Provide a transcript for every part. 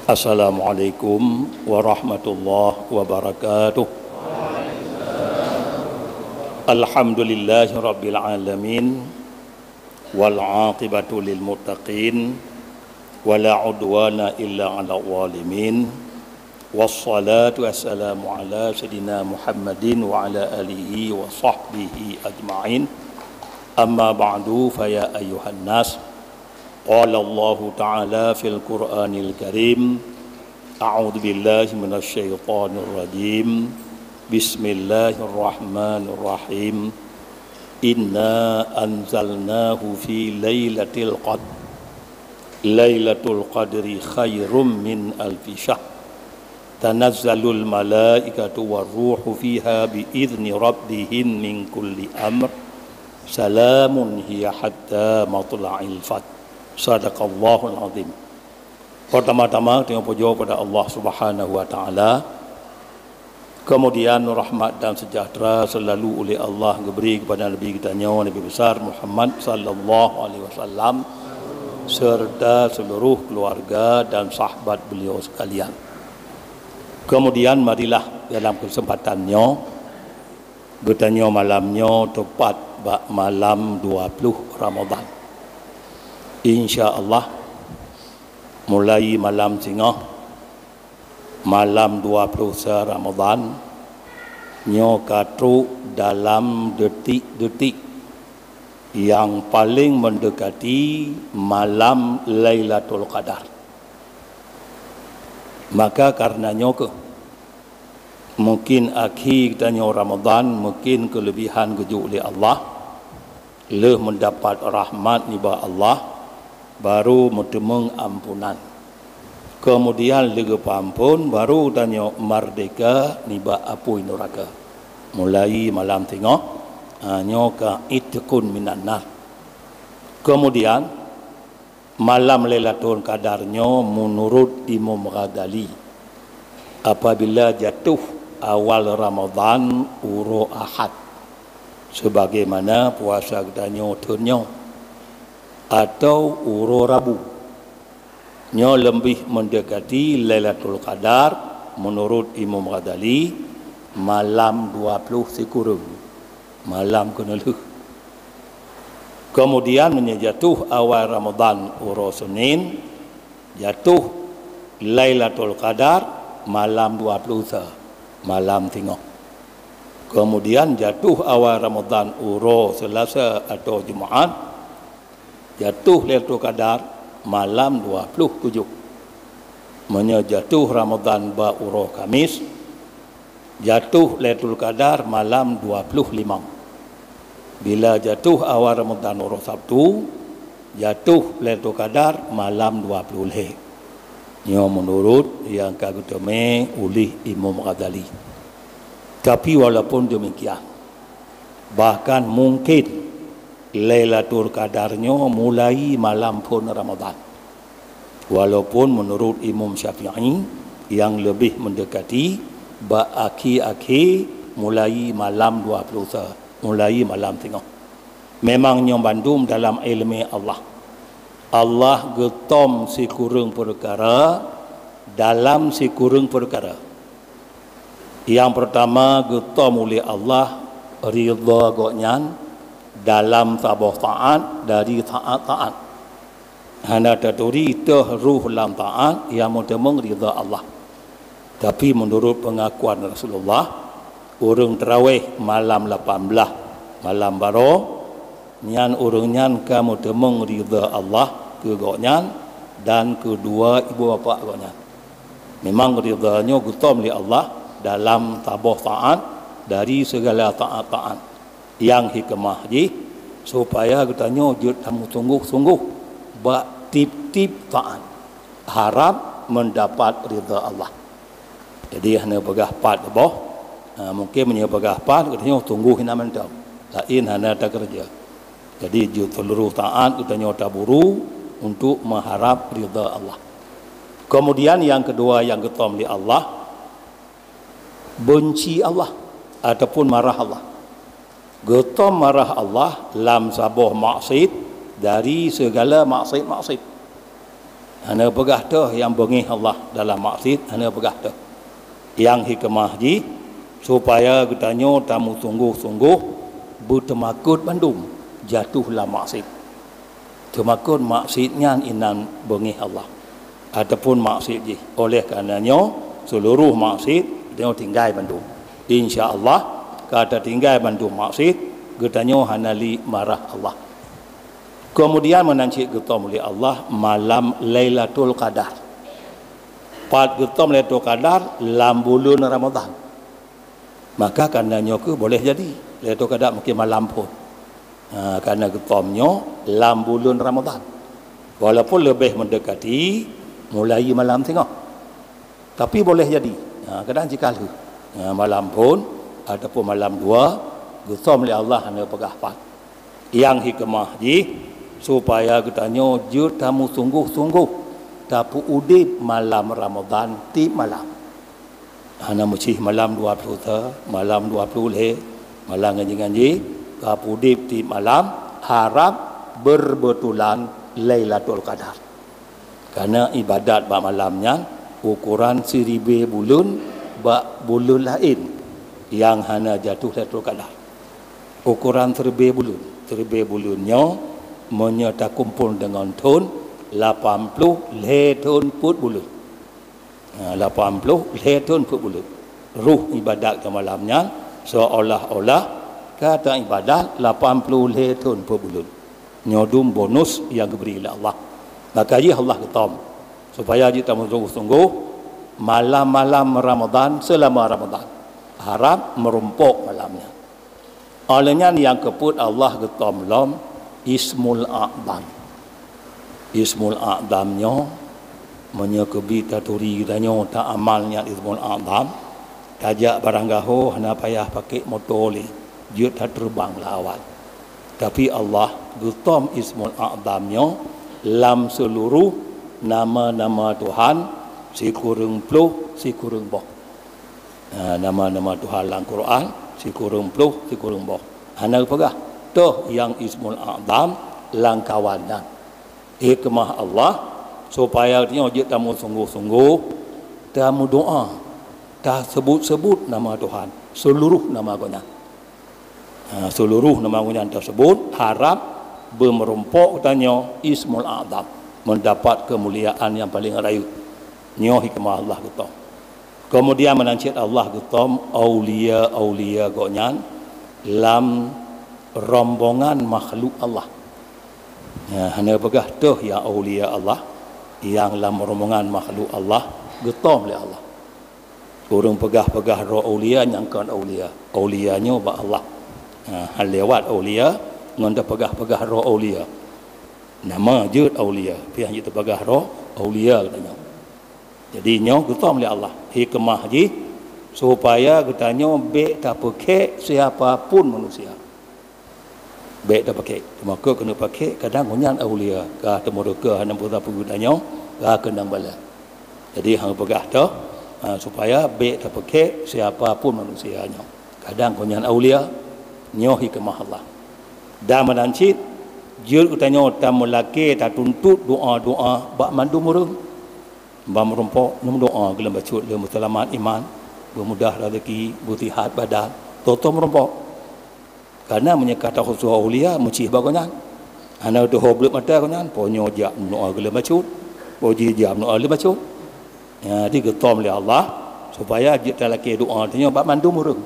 Assalamualaikum warahmatullahi wabarakatuh. Alhamdulillahi rabbil alamin wal aqibatu lil muttaqin wala udwana illa 'alal zalimin. Wassalatu wassalamu ala sayidina Muhammadin wa ala alihi wa sahbihi ajma'in. Amma ba'du, fa ya ayyuhan nas, qala Allah ta'ala fil Qur'anil Karim, a'udzu billahi minasy syaithanir rajim. Bismillahirrahmanirrahim. Inna anzalnahu fi lailatul qadr. Lailatul qadri khairum min alfi syahr. Tanazzalul malaikatu warruhu fiha biizni rabbihim min kulli amr. Salamun hiya hatta matla'il fajr. Sadaqallahul azim. Pertama-tama dengan puja pada Allah Subhanahu wa taala. Kemudian rahmat dan sejahtera selalu oleh Allah diberi kepada Nabi kita Nabi besar Muhammad sallallahu alaihi wasallam serta seluruh keluarga dan sahabat beliau sekalian. Kemudian marilah dalam kesempatannya bertanya malamnya tepat malam 20 Ramadan. Insya-Allah mulai malam Singah malam 20 Ramadan nyo katru dalam detik-detik yang paling mendekati malam Lailatul Qadar. Maka karenanya mungkin akhir kita nyo Ramadan, mungkin kelebihan keju oleh Allah leh mendapat rahmat niba Allah, baru mentemung ampunan. Kemudian lega pampun, baru tanya merdeka niba apui neraka. Mulai malam tengah nyoka itkun minan nar. Kemudian malam Lailatul Qadarnya menurut Imam Ghazali, apabila jatuh awal Ramadan uro Ahad, sebagaimana puasa kita turnyo, atau uro Rabu, nyo lebih mendekati Lailatul Qadar menurut Imam Ghazali malam 20 sekurang, malam keneluh. Kemudian menyejatuh awal Ramadan uro Senin, jatuh Lailatul Qadar malam 20 malam tengah. Kemudian jatuh awal Ramadan uro Selasa atau Jumaat, jatuh Lailatul Qadar malam 27. Menyejatuh Ramadan ba uro Kamis, jatuh Lailatul Qadar malam 25. Bila jatuh awal Ramadan uro Sabtu, jatuh Lailatul Qadar malam 20. Ini menurut yang kagutame oleh Imam Ghazali. Tapi walaupun demikian, bahkan mungkin Lailatul Qadarnya mulai malam pun Ramadan. Walaupun menurut Imam Syafi'i yang lebih mendekati akhir-akhir mulai malam 20, mulai malam tengah. Memang nyom bandum dalam ilmu Allah. Allah getom si kurung perkara dalam si kurung perkara. Yang pertama getom oleh Allah ridha goknyan dalam tabah taat dari taat-taat. Hana taturi ruh dalam taat yang mentemung ridha Allah. Tapi menurut pengakuan Rasulullah, orang terawih malam 18 malam baro nyan orang nyan kamu temung ridha Allah ke goknyan dan kedua ibu bapa goknyan. Memang ridhanya gutom li Allah dalam tabah taat dari segala taat-taat. Yang hikmah ji supaya katanya jut kamu sungguh-sungguh bak tip-tip taat, harap mendapat ridha Allah. Jadi hanya pegah pat boh, mungkin punya pegah pat katanya tunggu hina mentau, lain hanya tak kerja. Jadi jut seluruh taat katanya taburu untuk mengharap ridha Allah. Kemudian yang kedua yang ketom di Allah, benci Allah ataupun marah Allah. Getom marah Allah lam sabuh maksiat dari segala maksiat-maksiat. Hana pegah tu yang bengih Allah dalam maksud, hana pegah tu. Yang hikmah ji supaya getanyo tamu sungguh-sungguh bertemakut bandum jatuhlah maksud. Temakut maksudnya inan bengih Allah. Ataupun maksud ji. Oleh karenanya seluruh maksud dia tinggal bandum. Insya-Allah kata tinggal bandum maksud getanyo hanali marah Allah. Kemudian menancik getom oleh Allah malam Lailatul Qadar. Pat getom Lailatul Qadar lam bulan Ramadan. Maka karenanya ke boleh jadi Lailatul Qadar mungkin malam pun. Karena getomnya lam bulan Ramadan. Walaupun lebih mendekati mulai malam tengah. Tapi boleh jadi. Kadang jika malam pun ataupun malam dua getom oleh Allah hanya pegah pat. Yang hikmah ji supaya katanya je tamu sungguh-sungguh tapu udip malam Ramadan ti malam. Hana mucih malam 20 malam 20 leh malam ngaji-ngaji tapu udip ti malam harap berbetulan Lailatul Qadar. Karena ibadat ba malamnya ukuran 1000 bulan ba bulan lain yang hana jatuh Lailatul Qadar. Ukuran 1000 bulan. 1000 bulannya menyerta kumpul dengan tahun 80 tahun put bulan. 80 tahun put bulan. Ruh ibadat ke malamnya seolah-olah kata ibadat 80 tahun put bulan. Nyodum bonus yang diberi oleh Allah. Maka ya Allah ketam supaya kita sungguh-sungguh malam-malam Ramadan selama Ramadan. Harap merumpuk malamnya. Olehnya yang keput Allah ketam lam Ismul A'zam. Ismul A'zamnya menyekubi taturi kitanya tak amalnya Ismul A'zam. Kajak barang gaho hana payah pakai motor li. Dia tak terbang lawan. Tapi Allah gutom Ismul A'zamnya lam seluruh nama-nama Tuhan si kurung puluh si kurung boh. Nama-nama Tuhan dalam Quran si kurung puluh si kurung boh. Hana pegah toh yang Ismul A'zam langkawannya hikmah Allah supaya dia tamu sungguh-sungguh tamu doa tak sebut-sebut nama Tuhan seluruh nama Nya. Seluruh nama Nya tersebut harap bermerumpuk tanya Ismul A'zam mendapat kemuliaan yang paling raya. Nyo hikmah Allah gitu. Kemudian menancit Allah gitu aulia gonyan lam rombongan makhluk Allah. Hanya pegah tuh yang aulia Allah yang dalam rombongan makhluk Allah getom oleh Allah. Orang pegah-pegah roh aulia nyangkan aulia. Aulianya ba Allah. Hal lewat aulia ngonda pegah-pegah roh aulia. Nama je aulia, pihak itu pegah roh aulia katanya. Jadi nyo getom oleh Allah. Hikmah ji supaya katanya baik tak pakai siapapun manusia. Baik dah pakai. Maka kena pakai kadang kunyan aulia. Kah temurka hana putra penggunanya. Kah kena bala. Jadi hang pegah dah. Supaya baik dah pakai siapapun manusianya. Kadang kunyan aulia. Nyoh hikmah Allah. Dan menancit. Jil kutanya tamu laki tak tuntut doa-doa. Bak mandu murung. Bak merumpuk. Num doa. Gelam bacut. Gelam selamat iman. Bermudah rezeki. Butihat badan. Toto merumpuk. Karena menyekata khusus aulia mencih bagonya. Ana tu hoblet mata konyan, ponyo jak doa gele bacut. Poji jam doa le bacut. Ya, di getom oleh Allah supaya kita laki doa tanya bab mandu murung.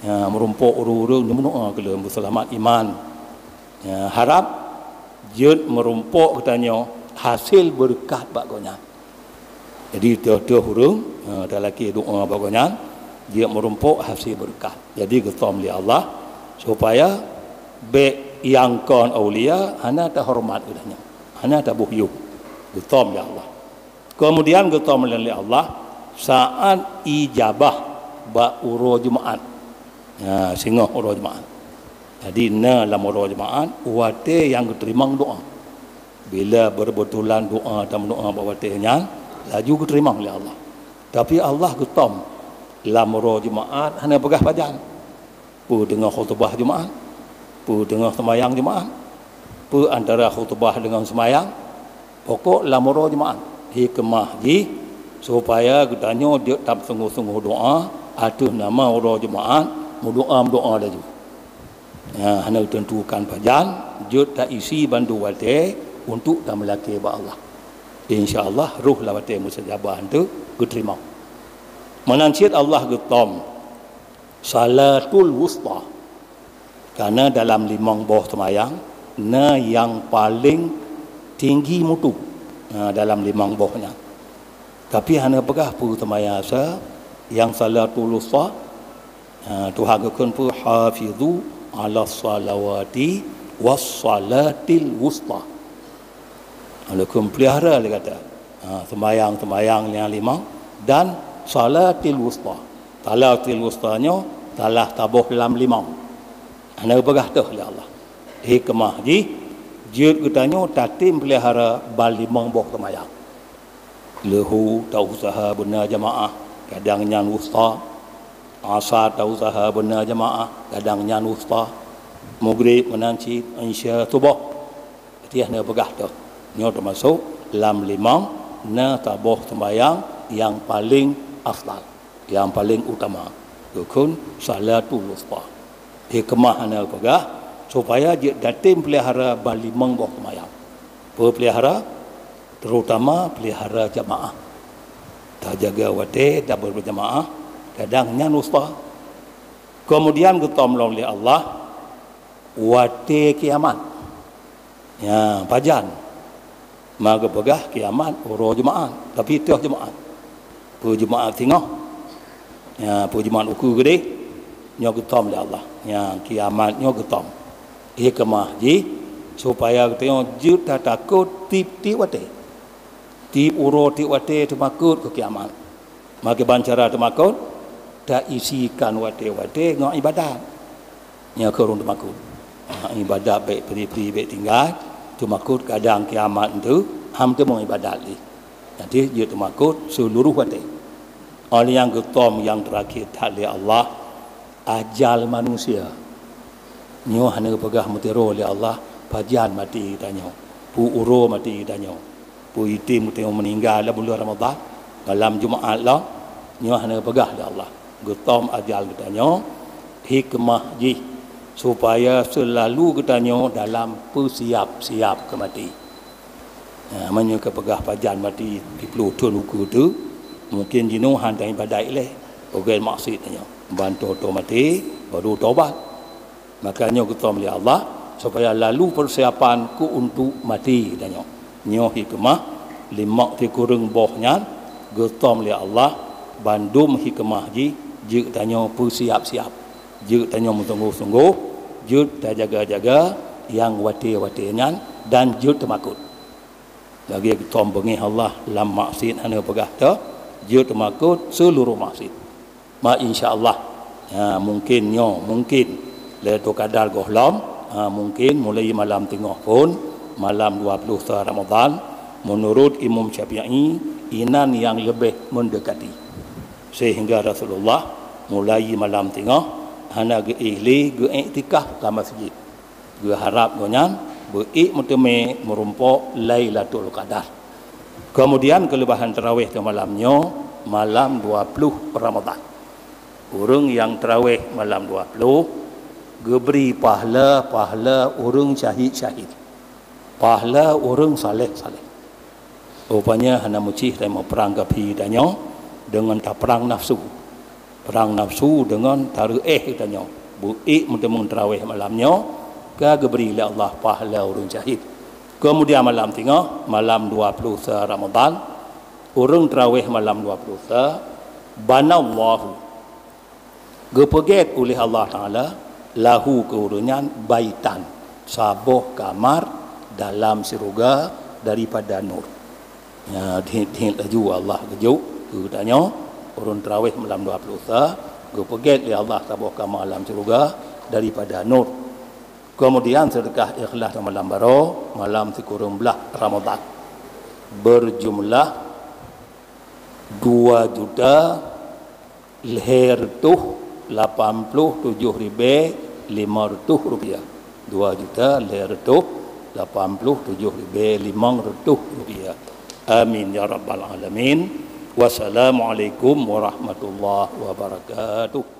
Ya, merumpuk urung-urung doa gele selamat iman. Ya, harap jut merumpuk katanya hasil berkat bagonya. Jadi tu hurung dah laki doa bagonya dia merumpuk hasil berkat. Jadi getom oleh Allah supaya baik yang kon aulia hana tak hormat udahnya hana tak buhyuh getom ya Allah. Kemudian getom oleh Allah saat ijabah ba uro Jumaat. Singoh uro Jumaat. Jadi dalam uro Jumaat wate yang diterima doa. Bila berbetulan doa dan doa bawatenya laju diterima oleh Allah. Tapi Allah getom dalam uro Jumaat hana pegah badan. Pu dengar khutbah Jumaat, pu dengar sembahyang Jumaat, pu antara khutbah dengan sembahyang, pokok lamuro jemaah hikmah ji supaya katanya dia tak sungguh-sungguh doa atas nama uro jemaah doa laju. Hanya tentukan pajan dia tak isi bandu wate untuk tak melaki ba Allah. InsyaAllah ruh lawate mustajabah tu diterima. Menancit Allah getom salatul wusta. Karena dalam limang boh semayang yang paling tinggi mutu dalam limang bohnya. Tapi hanya pegah pu semayang yang salatul wusta Tuhan kekun pu hafizu ala salawati was salatil wusta. Alakum pelihara dia kata semayang yang limang dan salatil wusta. Salatil wustanya talah tabuh dalam limang. Ana pegah tu oleh Allah. Hikmah ji jut katanya tatim pelihara bal limang boh semayang. Lehu tak usaha benar jemaah kadang nyan wusta. Asar tak usaha benar jemaah kadang nyan wusta. Maghrib menanci insya subuh. Dia ana pegah tu. Nyo termasuk dalam limang tabuh sembahyang yang paling afdal, yang paling utama. Rukun salatul wusta. Hikmah ana pegah supaya dia datim pelihara bali mengbok sembahyang. Pelihara terutama pelihara jamaah. Tak jaga wate tak berjamaah kadang nyan wusta. Kemudian getom oleh Allah wate kiamat. Ya, pajan. Maka pegah kiamat uro jemaah tapi itu jemaah. Pu jemaah tengah. Ya, pu jemaah uku gede nyo getom oleh Allah. Ya, kiamat nyo getom. Hikmah ji supaya kita juta takut tip wate. Tip uro tip wate temakut ke kiamat. Maka bancara temakut tak isikan wate-wate ngak ibadat. Nya kerun temakut. Ibadat baik peri-peri baik tinggal temakut kadang kiamat itu ham tu mengibadat li. Jadi dia temakut seluruh wate. Oleh yang getom yang terakhir tali Allah ajal manusia. Nyo hana pegah mutiro oleh Allah pajan mati tanya. Pu uro mati tanya. Pu itim tengok meninggal dalam bulan Ramadan malam Jumaat lah. Nyo hana pegah oleh Allah. Getom ajal tanya hikmah ji supaya selalu katanya dalam persiap-siap ke mati. Namanya kepegah pajan mati di pelutun uku tu mungkin jenuhan dan ibadat ileh pegawai maksud tanya bantu tu mati baru taubat. Makanya kita oleh Allah supaya lalu persiapan ku untuk mati tanya. Nyo hikmah lima ti kurang bohnya getom oleh Allah bandum hikmah ji je tanya persiap-siap. Je tanya sungguh-sungguh, je tak jaga-jaga yang wati-watinya dan je termakut. Lagi kita bengih Allah dalam maksud hana pegah tu, je termakut seluruh maksud. Insya-Allah. Mungkin leto kadal gohlam, mungkin mulai malam tengah pun malam 20 Ramadan menurut Imam Syafi'i inan yang lebih mendekati. Sehingga Rasulullah mulai malam tengah hana ge ihli ge iktikaf dalam masjid. Ge harap gonyan beik muteme merumpok Lailatul Qadar. Kemudian kelebihan tarawih ke malamnya malam 20 Ramadan. Orang yang tarawih malam 20 ge beri pahala orang syahid. Pahala orang saleh. Rupanya hana mucih dan mau perang gapi tanya dengan tak perang nafsu. Perang nafsu dengan taruh katanya. Buik mentemung tarawih malamnya ke beri oleh Allah pahala orang syahid. Kemudian malam tengah malam 20 Ramadan orang tarawih malam 20 banallahu gepeget oleh Allah Taala lahu keurunyan baitan sabuh kamar dalam syurga daripada nur. Ya laju Allah kejuk katanya orang tarawih malam 20 go peget ya Allah tabuh kamar alam syurga daripada nur. Kemudian sedekah ikhlas malam baru malam sekurang belah Ramadan berjumlah 2 juta leher tuh 87.500 rupiah. 2 juta leher tuh rupiah. Amin ya rabbal alamin. Wassalamualaikum warahmatullahi wabarakatuh.